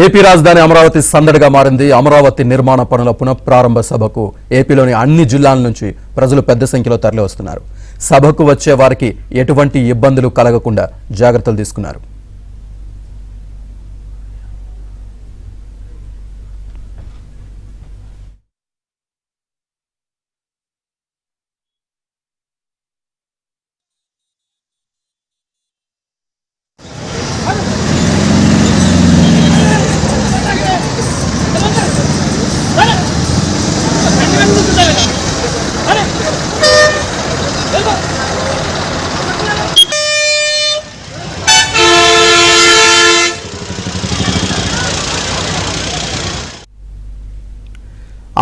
AP రాజధాని అమరావతి సందడిగా మారింది. అమరావతి నిర్మాణ పనుల పునఃప్రారంభ సభకు ఏపీలోని అన్ని జిల్లాల నుంచి ప్రజలు పెద్ద సంఖ్యలో తరలివస్తున్నారు. సభకు వచ్చే వారికి ఎటువంటి ఇబ్బందులు కలగకుండా జాగ్రత్తలు తీసుకున్నారు.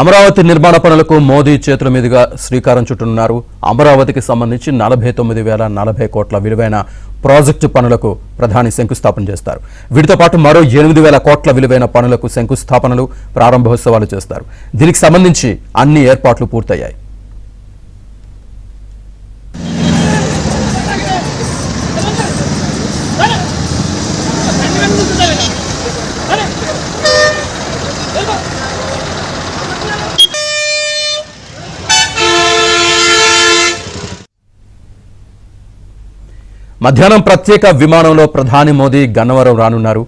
అమరావతి నిర్మాణ పనులకు మోదీ చేతుల మీదుగా శ్రీకారం చుట్టనున్నారు. అమరావతికి సంబంధించి 49,040 కోట్ల విలువైన ప్రాజెక్టు పనులకు ప్రధాని శంకుస్థాపన చేస్తారు. వీటితో పాటు మరో 8,000 కోట్ల విలువైన పనులకు శంకుస్థాపనలు, ప్రారంభోత్సవాలు చేస్తారు. దీనికి సంబంధించి అన్ని ఏర్పాట్లు పూర్తయ్యాయి. మధ్యాహ్నం ప్రత్యేక విమానంలో ప్రధాని మోదీ గన్నవరం రానున్నారు.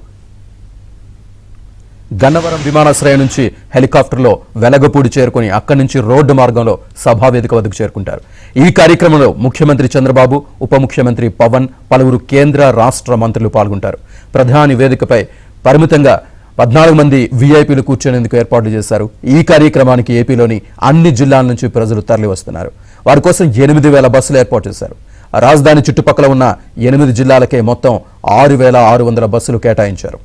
గన్నవరం విమానాశ్రయం నుంచి హెలికాప్టర్లో వెలగపూడి చేరుకుని అక్కడి నుంచి రోడ్డు మార్గంలో సభావేదిక వద్దకు చేరుకుంటారు. ఈ కార్యక్రమంలో ముఖ్యమంత్రి చంద్రబాబు, ఉప ముఖ్యమంత్రి పవన్, పలువురు కేంద్ర రాష్ట్ర మంత్రులు పాల్గొంటారు. ప్రధాని వేదికపై పరిమితంగా 14 మంది వీఐపీలు కూర్చునేందుకు ఏర్పాట్లు చేశారు. ఈ కార్యక్రమానికి ఏపీలోని అన్ని జిల్లాల నుంచి ప్రజలు తరలి వస్తున్నారు. వారి కోసం 8,000 బస్సులు ఏర్పాటు చేశారు. రాజధాని చుట్టుపక్కల ఉన్న 8 జిల్లాలకే మొత్తం 6,600 బస్సులు కేటాయించారు.